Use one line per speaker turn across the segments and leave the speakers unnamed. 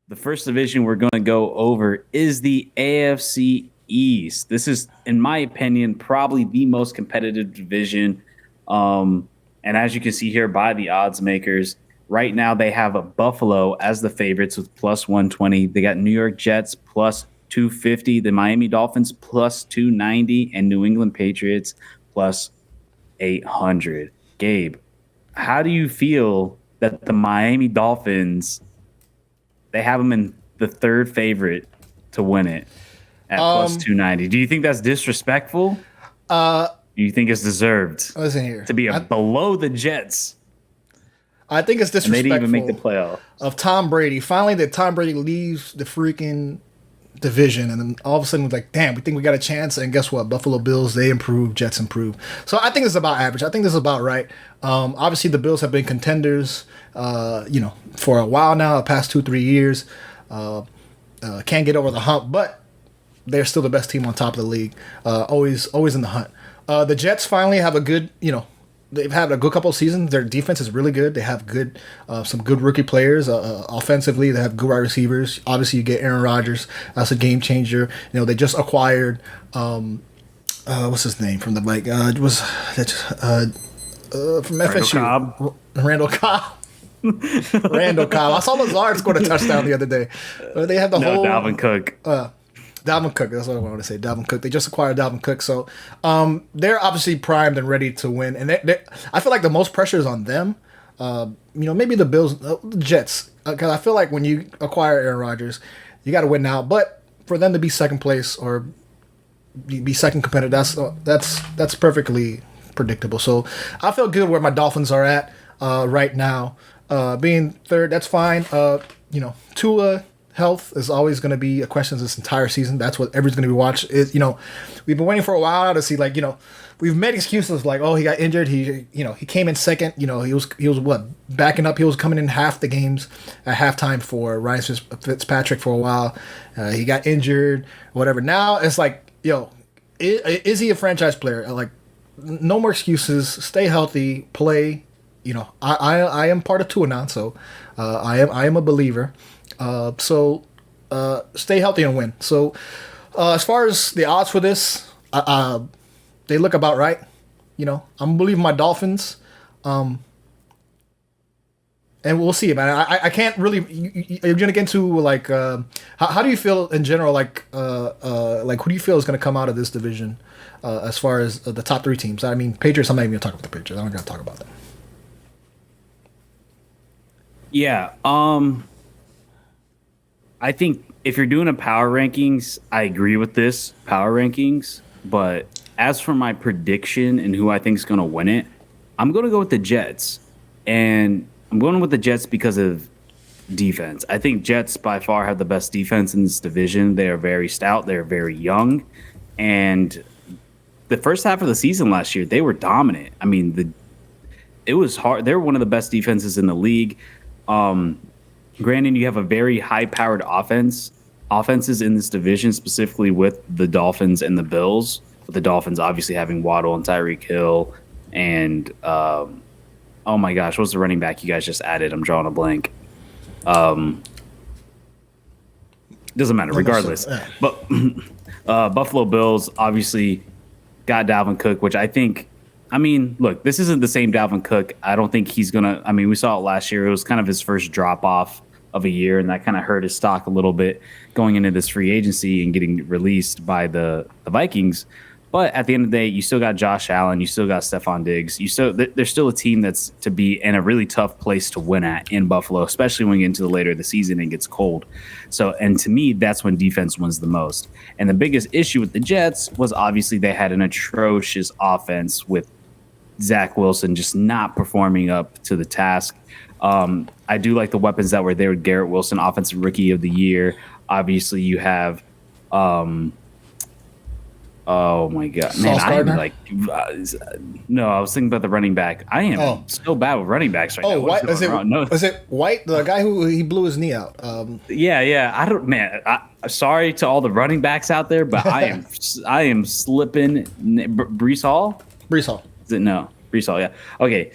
The first division we're going to go over is the AFC East. This is, in my opinion, probably the most competitive division. And as you can see here by the odds makers, right now they have a Buffalo as the favorites with plus 120. They got New York Jets plus 250, the Miami Dolphins plus 290, and New England Patriots plus 800. Gabe, how do you feel that the Miami Dolphins, they have them in the third favorite to win it at plus 290? Do you think that's disrespectful? Do you think it's deserved
Listen here.
to be below the Jets?
I think it's disrespectful.
And they didn't even make the playoffs.
Of Tom Brady. Finally, that Tom Brady leaves the freaking division, and then all of a sudden, we're like, damn, we think we got a chance. And guess what? Buffalo Bills, they improve, Jets improve. So I think it's about average. I think this is about right. Obviously, the Bills have been contenders, for a while now, the past 2-3 years. Can't get over the hump, but they're still the best team on top of the league. Always in the hunt. The Jets finally have a good, they've had a good couple of seasons. Their defense is really good. They have some good rookie players. Offensively, they have good wide receivers. Obviously, you get Aaron Rodgers. That's a game changer. They just acquired, what's his name from the Mike? From FSU. Randall Cobb. Randall Cobb. I saw Lazard score a touchdown the other day. They have the whole
Dalvin Cook.
Dalvin Cook, that's what I wanted to say. Dalvin Cook. They just acquired Dalvin Cook, so they're obviously primed and ready to win. And I feel like the most pressure is on them. Maybe the Bills, the Jets, because I feel like when you acquire Aaron Rodgers, you got to win now. But for them to be second place or be second competitive, that's perfectly predictable. So I feel good where my Dolphins are at right now. Being third, that's fine. Tua health is always going to be a question this entire season. That's what everyone's going to be watching. We've been waiting for a while to see, we've made excuses like, oh, he got injured. He came in second. He was what, backing up. He was coming in half the games at halftime for Ryan Fitzpatrick for a while. He got injured, whatever. Now it's like, is he a franchise player? Like, no more excuses. Stay healthy. Play. I am part of Tua now, so I am a believer. So stay healthy and win. So as far as the odds for this, they look about right. I'm believing my Dolphins. And we'll see, man. I can't really. You're gonna get into how do you feel in general? Who do you feel is gonna come out of this division as far as the top three teams? I mean, Patriots. I'm not even gonna talk about the Patriots. I'm not gonna talk about them.
Yeah. I think if you're doing a power rankings, I agree with this power rankings. But as for my prediction and who I think is going to win it, I'm going to go with the Jets. And I'm going with the Jets because of defense. I think Jets by far have the best defense in this division. They are very stout. They're very young. And the first half of the season last year, they were dominant. I mean, it was hard. They were one of the best defenses in the league. Granted, you have a very high-powered offenses in this division, specifically with the Dolphins and the Bills. With the Dolphins obviously having Waddle and Tyreek Hill, and oh my gosh, what's the running back you guys just added? I'm drawing a blank. Doesn't matter, regardless. But Buffalo Bills obviously got Dalvin Cook, which I think. I mean, look, this isn't the same Dalvin Cook. I don't think he's going to – I mean, we saw it last year. It was kind of his first drop-off of a year, and that kind of hurt his stock a little bit going into this free agency and getting released by the Vikings. But at the end of the day, you still got Josh Allen. You still got Stephon Diggs. There's still a team that's to be in a really tough place to win at in Buffalo, especially when you get into the later of the season and it gets cold. And to me, that's when defense wins the most. And the biggest issue with the Jets was obviously they had an atrocious offense with Zach Wilson just not performing up to the task. I do like the weapons that were there with Garrett Wilson, Offensive Rookie of the Year. Obviously, you have oh my God, man! I am like, no, I was thinking about the running back. I am so bad with running backs right now.
What is it? No. Is it White, the guy who he blew his knee out?
Yeah. I don't, man. Sorry to all the running backs out there, but I am slipping. Breece Hall. Is it no? Breece Hall. Yeah. Okay.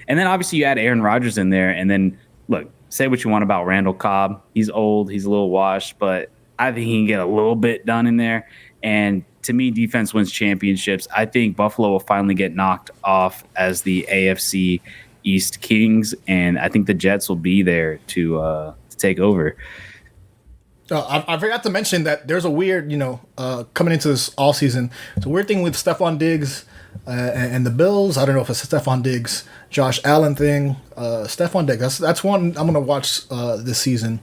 And then obviously you add Aaron Rodgers in there, and then look, say what you want about Randall Cobb. He's old. He's a little washed, but I think he can get a little bit done in there. And to me, defense wins championships. I think Buffalo will finally get knocked off as the AFC East Kings, and I think the Jets will be there to take over.
I forgot to mention that there's a weird, coming into this all season, it's a weird thing with Stephon Diggs and the Bills. I don't know if it's a Stephon Diggs, Josh Allen thing. Stephon Diggs, that's one I'm gonna watch this season.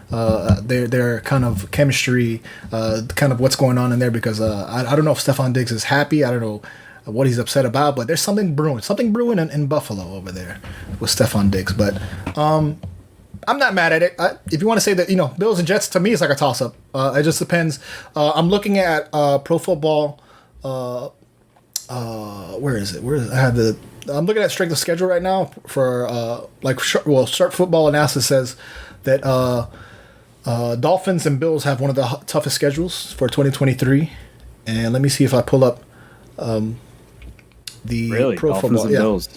Their kind of chemistry, kind of what's going on in there, because I don't know if Stephon Diggs is happy. I don't know what he's upset about, but there's something brewing in Buffalo over there with Stephon Diggs. But I'm not mad at it. If you want to say that, Bills and Jets, to me, it's like a toss-up. It just depends. I'm looking at Pro Football. Where is it? I'm looking at strength of schedule right now for Sharp Football Analysis says that Dolphins and Bills have one of the toughest schedules for 2023. And let me see if I pull up the Pro
Dolphins
Football.
And
yeah.
Bills.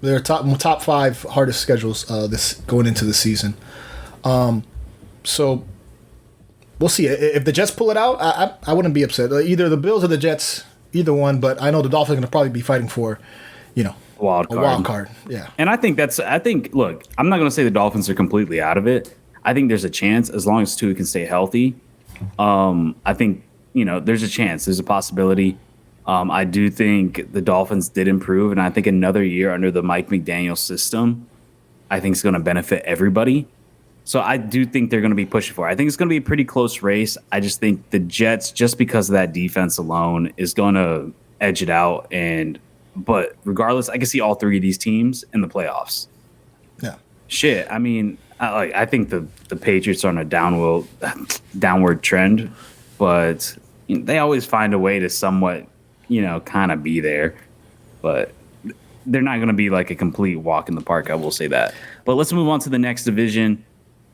They're top 5 hardest schedules this going into the season. So we'll see. If the Jets pull it out, I wouldn't be upset. Either the Bills or the Jets, either one. But I know the Dolphins are going to probably be fighting for, a wild card. Yeah.
And I think look, I'm not going to say the Dolphins are completely out of it. I think there's a chance as long as Tua can stay healthy. I think, there's a chance. There's a possibility. I do think the Dolphins did improve, and I think another year under the Mike McDaniel system, I think is going to benefit everybody. So I do think they're going to be pushing for it. I think it's going to be a pretty close race. I just think the Jets, just because of that defense alone, is going to edge it out. But regardless, I can see all 3 of these teams in the playoffs.
Yeah.
Shit. I mean, I think the Patriots are on a downward trend, but they always find a way to somewhat kind of be there, but they're not going to be like a complete walk in the park. I will say that. But let's move on to the next division.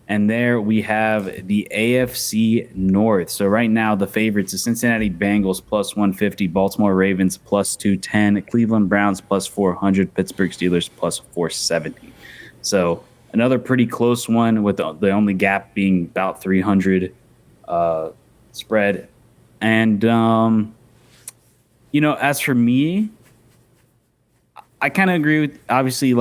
And there we have the AFC North. So right now the favorites are Cincinnati Bengals plus 150, Baltimore Ravens plus 210, Cleveland Browns plus 400, Pittsburgh Steelers plus 470. So another pretty close one, with the only gap being about 300 spread. And, as for me, I kind of agree with, obviously,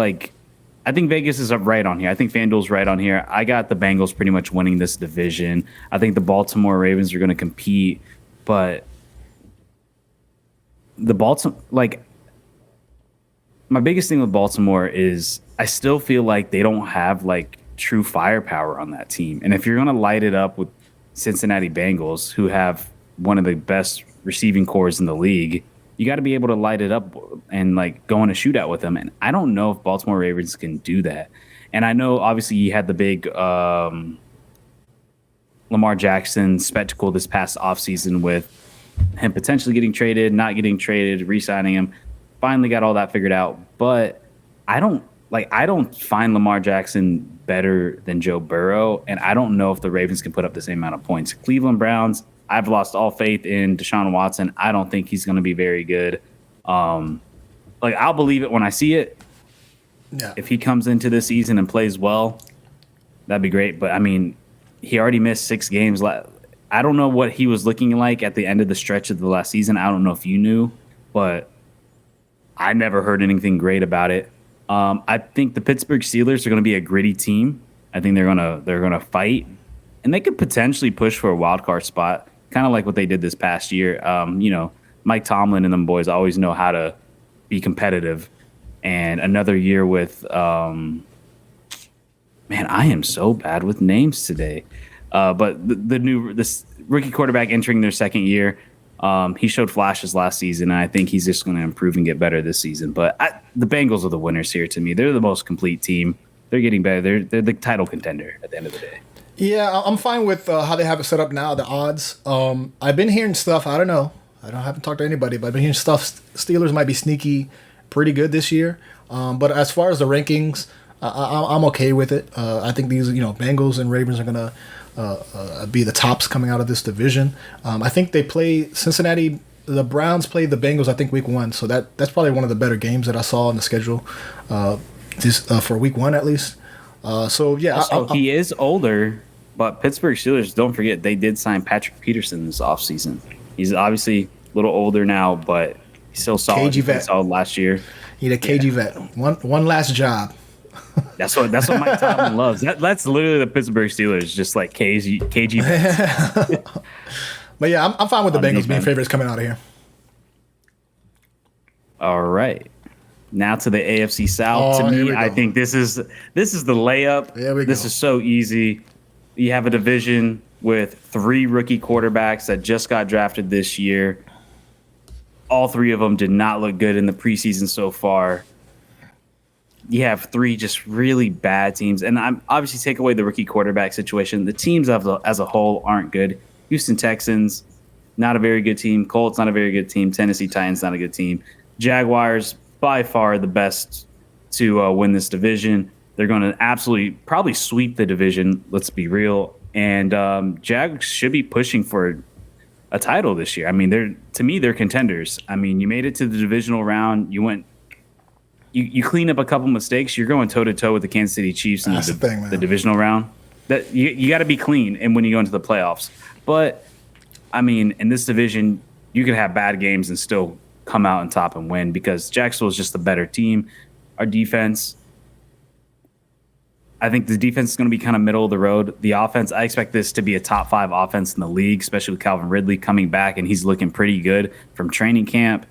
I think Vegas is right on here. I think FanDuel's right on here. I got the Bengals pretty much winning this division. I think the Baltimore Ravens are going to compete, but my biggest thing with Baltimore is I still feel like they don't have true firepower on that team. And if you're going to light it up with Cincinnati Bengals, who have one of the best receiving cores in the league, you got to be able to light it up and go on a shootout with them. And I don't know if Baltimore Ravens can do that. And I know obviously you had the big Lamar Jackson spectacle this past offseason with him potentially getting traded, not getting traded, re-signing him. Finally got all that figured out. But I don't find Lamar Jackson better than Joe Burrow, and I don't know if the Ravens can put up the same amount of points. Cleveland Browns, I've lost all faith in Deshaun Watson. I don't think he's going to be very good. I'll believe it when I see it.
Yeah.
If he comes into this season and plays well, that'd be great. But, I mean, he already missed 6 games. I don't know what he was looking like at the end of the stretch of the last season. I don't know if you knew, but I never heard anything great about it. I think the Pittsburgh Steelers are going to be a gritty team. I think they're gonna fight, and they could potentially push for a wild card spot, kind of like what they did this past year. Mike Tomlin and them boys always know how to be competitive. And another year with man, I am so bad with names today. But this rookie quarterback entering their second year, he showed flashes last season, and I think he's just going to improve and get better this season. But the Bengals are the winners here to me. They're the most complete team. They're getting better. They're the title contender at the end of the day.
Yeah, I'm fine with how they have it set up now, the odds. I've been hearing stuff. I don't know. Haven't talked to anybody, but I've been hearing stuff. Steelers might be sneaky pretty good this year. But as far as the rankings, I'm okay with it. I think these, Bengals and Ravens are going to be the tops coming out of this division. I think they play Cincinnati. The Browns played the Bengals, I think, week 1. So that's probably one of the better games that I saw on the schedule for week 1 at least. So yeah,
Also, he is older, but Pittsburgh Steelers, don't forget, they did sign Patrick Peterson this offseason. He's obviously a little older now, but he's still solid.
KG vet.
Solid last year.
He's a KG vet. One last job.
That's what Mike Tomlin loves. That's literally the Pittsburgh Steelers, just like KG vets.
But yeah, I'm fine with the Bengals being favorites coming out of here.
All right. Now to the AFC South. To me, I think this is the layup. This is so easy. You have a division with 3 rookie quarterbacks that just got drafted this year. All 3 of them did not look good in the preseason so far. You have 3 just really bad teams. And I'm obviously take away the rookie quarterback situation. The teams as a whole aren't good. Houston Texans, not a very good team. Colts, not a very good team. Tennessee Titans, not a good team. Jaguars, by far the best to win this division. They're going to absolutely probably sweep the division. Let's be real. And Jags should be pushing for a title this year. I mean, they're contenders. I mean, you made it to the divisional round. You clean up a couple mistakes. You're going toe to toe with the Kansas City Chiefs in the divisional round. That you got to be clean. And when you go into the playoffs, but I mean, in this division, you can have bad games and still come out on top and win because Jacksonville is just the better team. Our defense, I think the defense is going to be kind of middle of the road. The offense, I expect this to be a top 5 offense in the league, especially with Calvin Ridley coming back, and he's looking pretty good from training camp.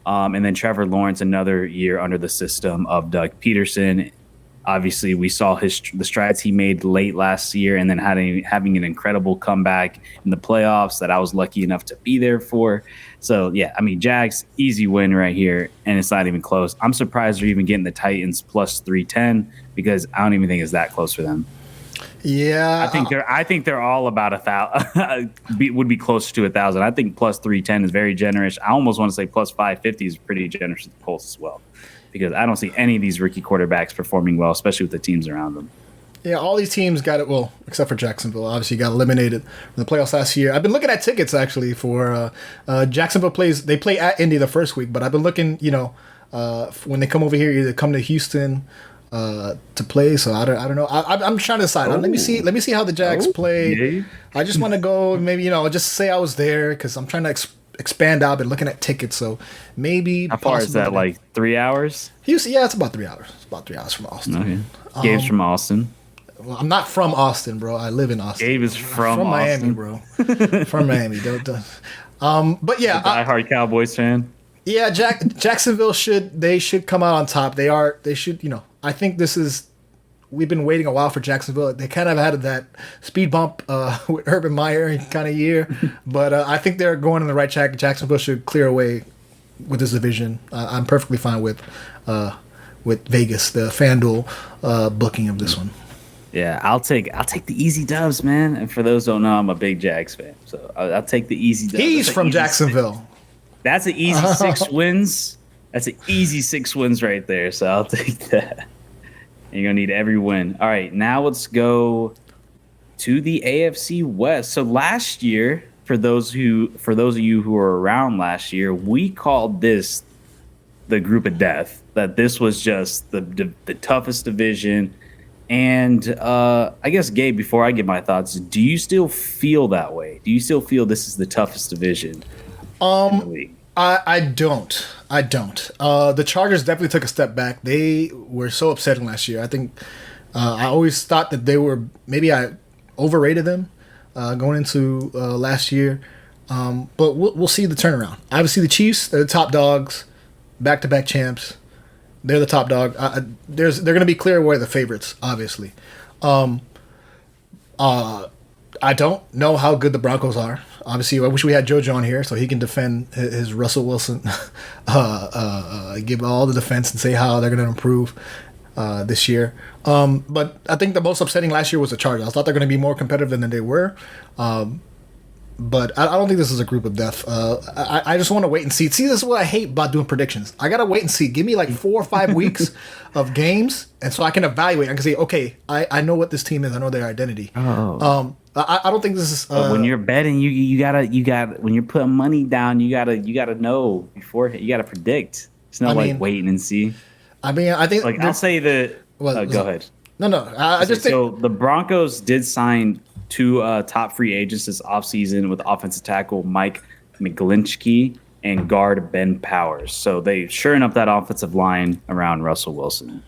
And then Trevor Lawrence, another year under the system of Doug Peterson. Obviously, we saw the strides he made late last year and then having an incredible comeback in the playoffs that I was lucky enough to be there for. So, yeah, I mean, Jags, easy win right here, and it's not even close. I'm surprised they're even getting the Titans plus 310 because I don't even think it's that close for them.
Yeah.
I think they're all about 1,000, would be closer to 1,000. I think plus 310 is very generous. I almost want to say plus 550 is pretty generous with the Colts as well, because I don't see any of these rookie quarterbacks performing well, especially with the teams around them.
Yeah, all these teams got it. Well, except for Jacksonville, obviously got eliminated from the playoffs last year. I've been looking at tickets actually for Jacksonville plays. They play at Indy the first week, but I've been looking. When they come over here, either come to Houston to play. So I don't know. I'm trying to decide. Let me see how the Jags play. Yeah. I just want to go. Maybe just say I was there because I'm trying to expand out. Been looking at tickets, so maybe.
How far is that? Like 3 hours?
Houston, yeah, it's about 3 hours. It's about 3 hours from Austin.
Okay. Gabe's from Austin.
Well, I'm not from Austin, bro. I live in Austin.
Gabe is from Austin.
Miami, bro. From Miami. But yeah,
diehard Cowboys fan.
Yeah, Jacksonville should come out on top. They should. I think this is. We've been waiting a while for Jacksonville. They kind of had that speed bump with Urban Meyer kind of year, but I think they're going in the right track. Jacksonville should clear away with this division. I'm perfectly fine with Vegas, the FanDuel booking of this one.
Yeah, I'll take the easy dubs, man. And for those who don't know, I'm a big Jags fan, so I'll take the easy dubs.
He's from Jacksonville.
That's an easy 6 wins. That's an easy 6 wins right there. So I'll take that. And you're gonna need every win. All right, now let's go to the AFC West. So last year, for those of you who were around last year, we called this the group of death. That this was just the toughest division. And I guess, Gabe, before I give my thoughts, do you still feel that way? Do you still feel this is the toughest division in the league?
I don't. The Chargers definitely took a step back. They were so upsetting last year. I think I always thought that they were, maybe I overrated them going into last year. But we'll see the turnaround. Obviously, the Chiefs, they're the top dogs, back-to-back champs. They're the top dog. They're going to be clear where the favorites, obviously. I don't know how good the Broncos are. Obviously, I wish we had JoJo on here so he can defend his Russell Wilson, give all the defense and say how they're going to improve this year. But I think the most upsetting last year was the Chargers. I thought they're going to be more competitive than they were. But I don't think this is a group of death. I just want to wait and see. See, this is what I hate about doing predictions. I got to wait and see. Give me like 4 or 5 weeks of games, and so I can evaluate. I can say, okay, I know what this team is. I know their identity.
Oh.
I don't think this is.
When you're betting, you gotta when you're putting money down, you gotta know before. You gotta predict. It's not waiting and see.
I think
I'll say that.
Go
ahead.
No. I just think
so. The Broncos did sign two top free agents this offseason with offensive tackle Mike McGlinchey and guard Ben Powers. So they shoring up that offensive line around Russell Wilson,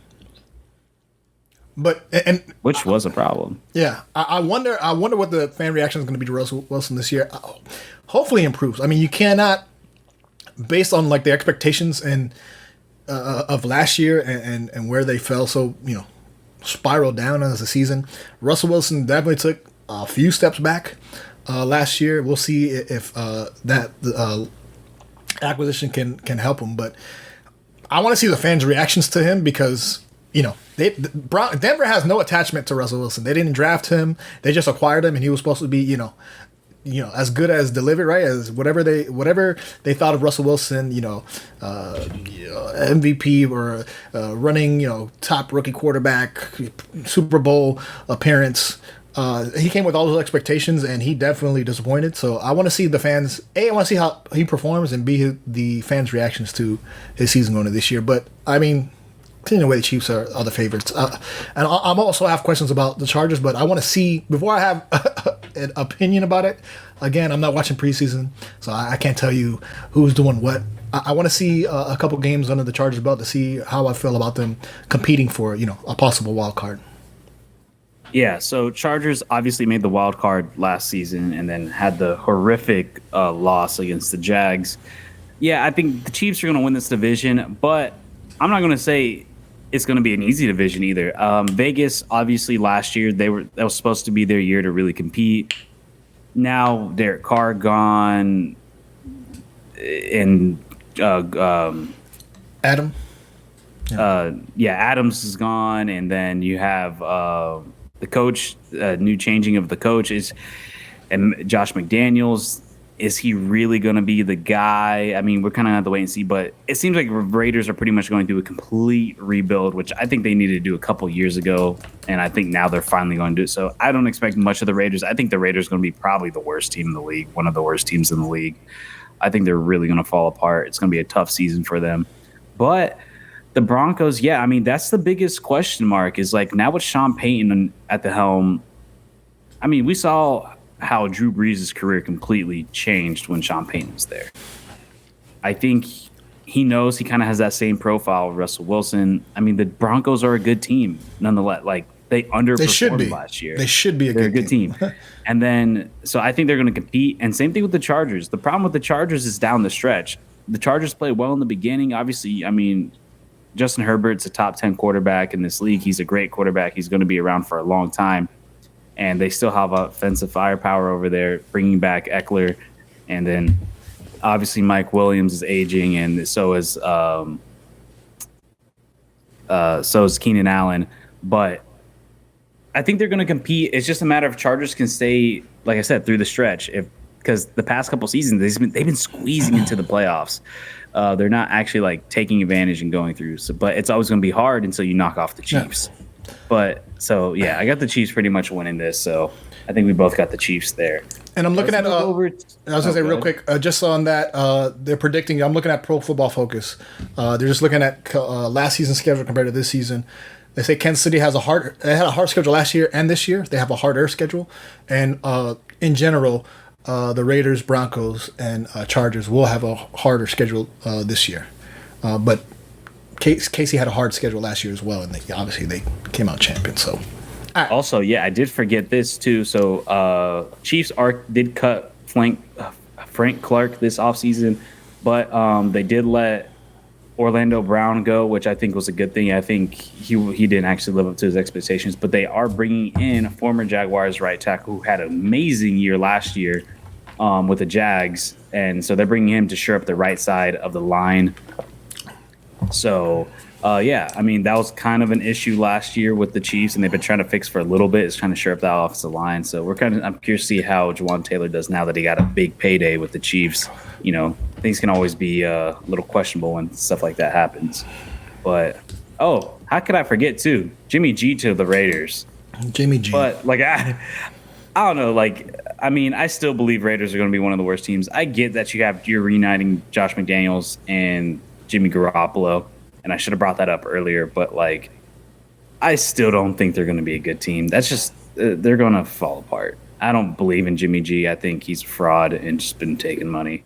which was a problem.
Yeah, I wonder what the fan reaction is going to be to Russell Wilson this year. Hopefully, improves. I mean, you cannot, based on like the expectations and of last year and where they fell, so spiraled down as a season. Russell Wilson definitely took a few steps back last year. We'll see if that acquisition can help him, but I want to see the fans' reactions to him because Denver has no attachment to Russell Wilson. They didn't draft him; they just acquired him, and he was supposed to be as good as delivered, right? As whatever they thought of Russell Wilson, MVP or running, top rookie quarterback, Super Bowl appearance. He came with all those expectations, and he definitely disappointed. So I want to see the fans. I want to see how he performs, and the fans' reactions to his season going to this year. But I mean, in a way, the Chiefs are the favorites. And I'm also have questions about the Chargers, but I want to see before I have an opinion about it. Again, I'm not watching preseason, so I can't tell you who's doing what. I want to see a couple games under the Chargers' belt to see how I feel about them competing for a possible wild card.
Yeah, so Chargers obviously made the wild card last season and then had the horrific loss against the Jags. Yeah, I think the Chiefs are going to win this division, but I'm not going to say it's going to be an easy division either. Vegas, obviously, last year that was supposed to be their year to really compete. Now Derek Carr gone, and
Adam.
Adams is gone, and then you have the coach, new changing of the coach and Josh McDaniels. Is he really going to be the guy? I mean, we're kind of have to wait and see, but it seems like Raiders are pretty much going through a complete rebuild, which I think they needed to do a couple years ago, and I think now they're finally going to do it. So I don't expect much of the Raiders. I think the Raiders are going to be probably the worst team in the league, one of the worst teams in the league. I think they're really going to fall apart. It's going to be a tough season for them. But the Broncos, yeah, I mean, that's the biggest question mark is like now with Sean Payton at the helm. I mean, we saw how Drew Brees' career completely changed when Sean Payton was there. I think he knows he kind of has that same profile of Russell Wilson. I mean, the Broncos are a good team nonetheless. Like they underperformed last year.
They should be
a good team. And then, so I think they're going to compete. And same thing with the Chargers. The problem with the Chargers is down the stretch. The Chargers played well in the beginning. Obviously, I mean, Justin Herbert's a top 10 quarterback in this league. He's a great quarterback. He's going to be around for a long time. And they still have offensive firepower over there, bringing back Eckler. And then, obviously, Mike Williams is aging, and so is Keenan Allen. But I think they're going to compete. It's just a matter of Chargers can stay, like I said, through the stretch. Because the past couple seasons, they've been squeezing into the playoffs. They're not actually like taking advantage and going through. So, but it's always going to be hard until you knock off the Chiefs. Yeah. But so yeah, I got the Chiefs pretty much winning this. So I think we both got the Chiefs there.
And I'm looking at. I was going to say real quick, just on that, they're predicting. I'm looking at Pro Football Focus. They're just looking at last season's schedule compared to this season. They say Kansas City had a hard schedule last year and this year. They have a harder schedule, and in general, the Raiders, Broncos, and Chargers will have a harder schedule this year. But Casey had a hard schedule last year as well, and they came out champions. So,
right. Also, yeah, I did forget this too. So, Chiefs did cut Frank Clark this offseason, but they did let Orlando Brown go, which I think was a good thing. I think he didn't actually live up to his expectations, but they are bringing in a former Jaguars right tackle who had an amazing year last year with the Jags, and so they're bringing him to shore up the right side of the line. So, yeah, I mean, that was kind of an issue last year with the Chiefs, and they've been trying to fix for a little bit. It's trying to shore up that offensive line. So I'm curious to see how Jawan Taylor does now that he got a big payday with the Chiefs. You know, things can always be a little questionable when stuff like that happens. But, how could I forget, too? Jimmy G to the Raiders.
Jimmy G.
But, like, I don't know. Like, I mean, I still believe Raiders are going to be one of the worst teams. I get that you're reuniting Josh McDaniels and Jimmy Garoppolo, and I should have brought that up earlier. But, like, I still don't think they're going to be a good team. That's just they're going to fall apart. I don't believe in Jimmy G. I think he's a fraud and just been taking money.